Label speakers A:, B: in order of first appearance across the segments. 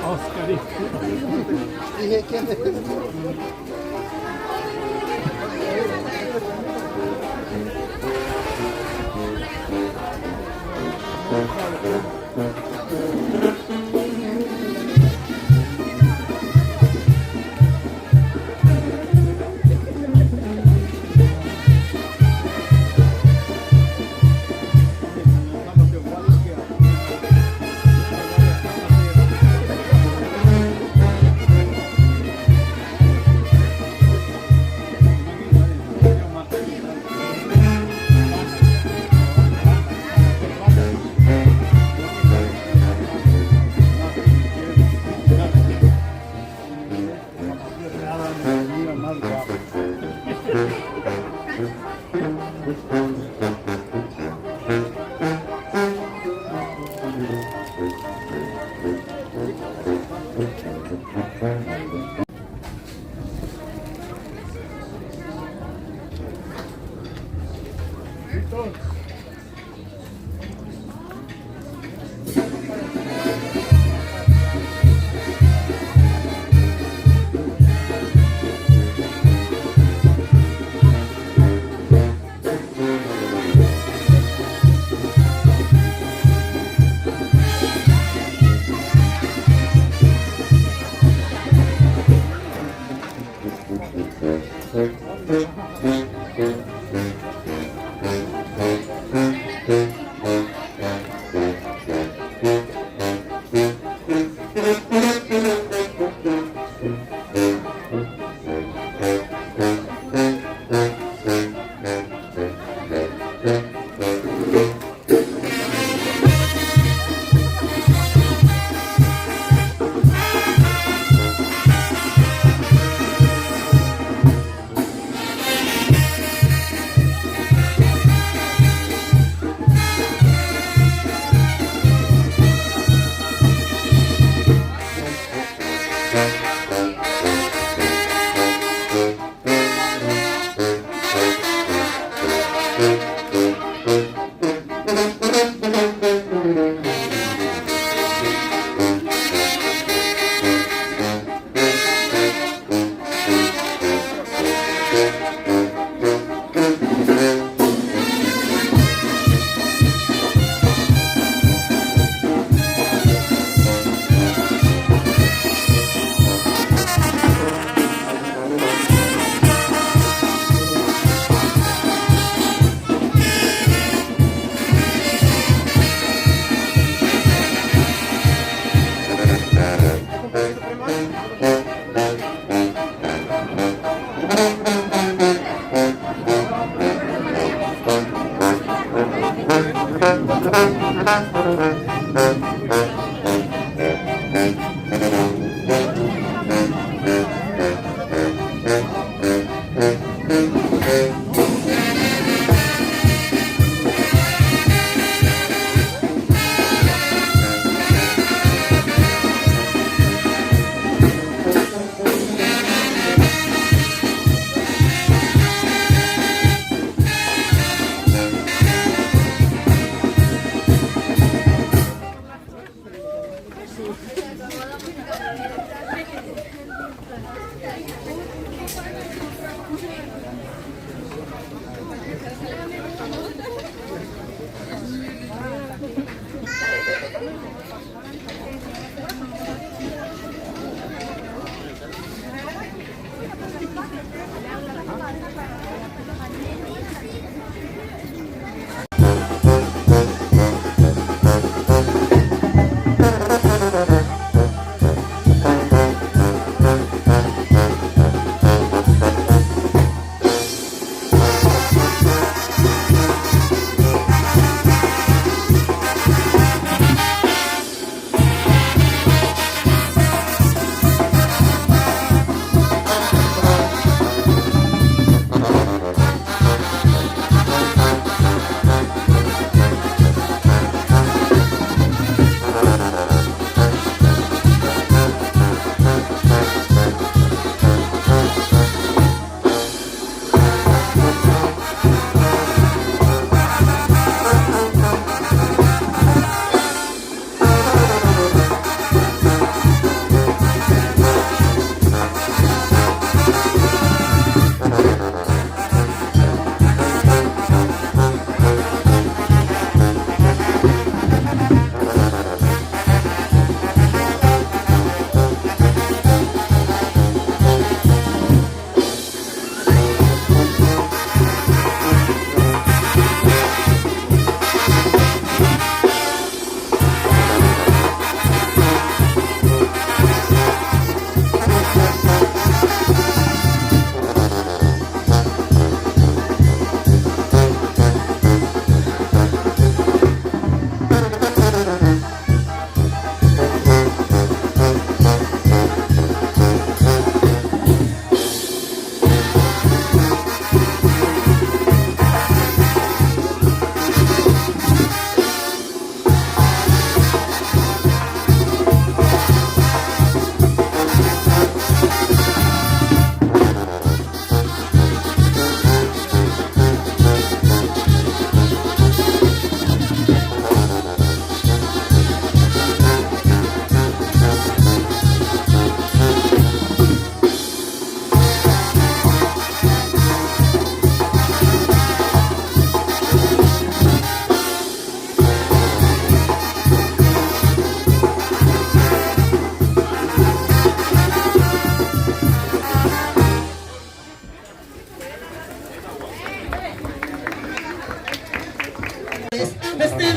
A: Oskari.
B: Dije que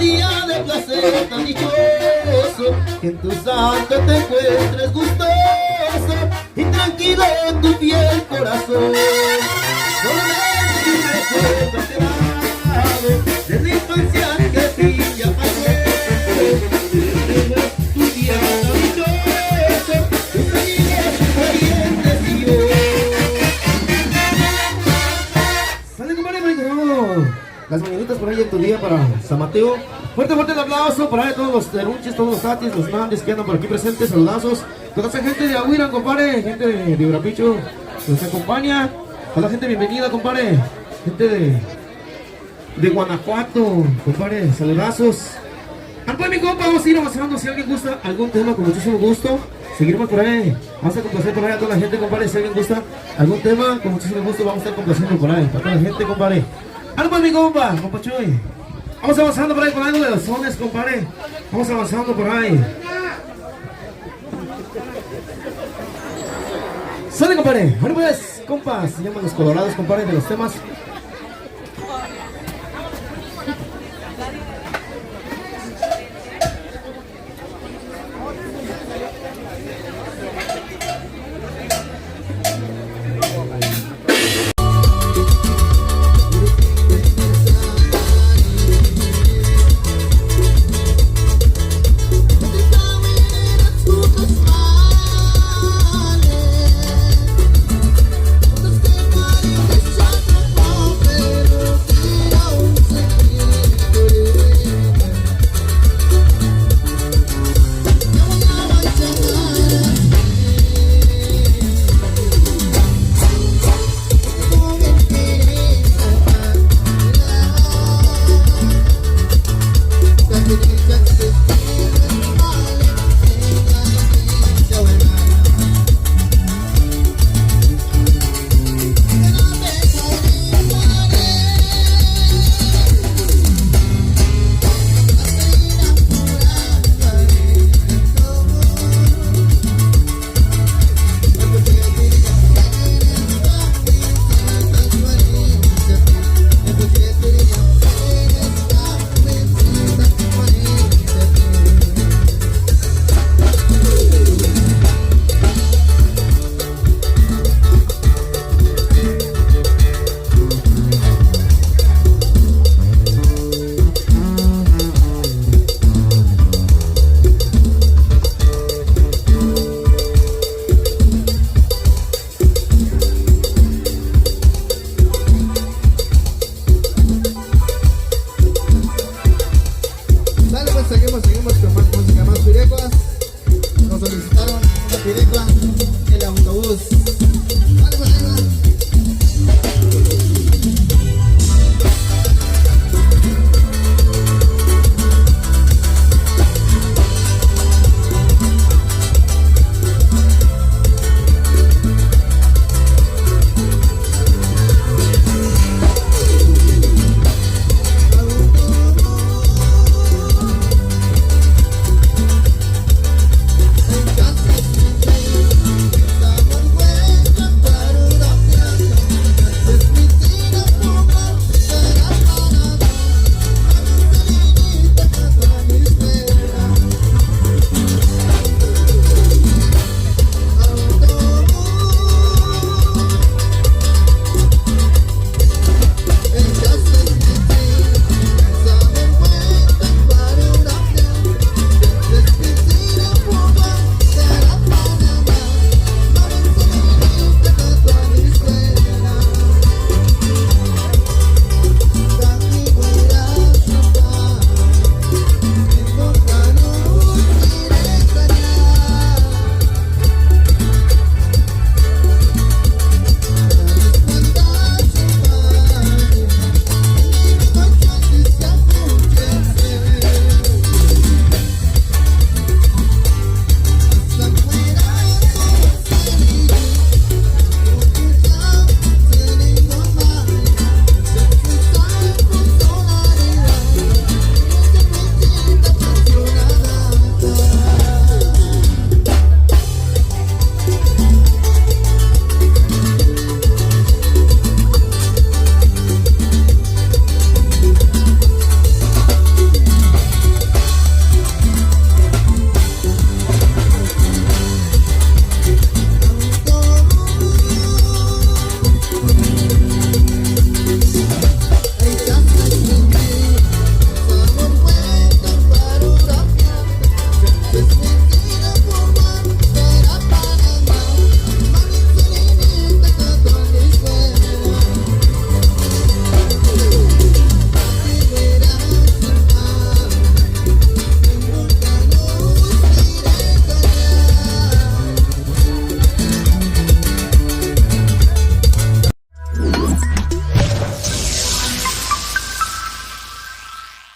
B: día de placer tan dichoso, que en tu santo te encuentres gustoso y tranquilo en tu fiel corazón. Solamente un recuerdo quedado desde la infancia que a ti ya pasó. Tu día tan dichoso, tus amigos, tus parientes y yo.
A: Sale, compadre, maestro. Las mañanitas por ahí en tu día para San Mateo. Fuerte el aplauso para ahí todos los derunches, todos los tatis, los nandes que andan por aquí presentes. Saludazos. Toda esa gente de Aguirre, compadre. Gente de Urapicho que nos acompaña. Toda la gente bienvenida, compadre. Gente de Guanajuato, compadre. Saludazos. Pues mi compa, vamos a ir avanzando. Si alguien gusta algún tema, con muchísimo gusto, seguiremos por ahí. Vamos a complacer por ahí a toda la gente, compadre. Si alguien gusta algún tema, con muchísimo gusto, vamos a estar complaciendo por ahí. Para toda la gente, compadre. Pues mi compa, Chuy. Vamos avanzando por ahí con algo de los sones, compadre. Vamos avanzando por ahí. Sale, compadre. Pues, compas, se llaman los colorados, compadre, de los temas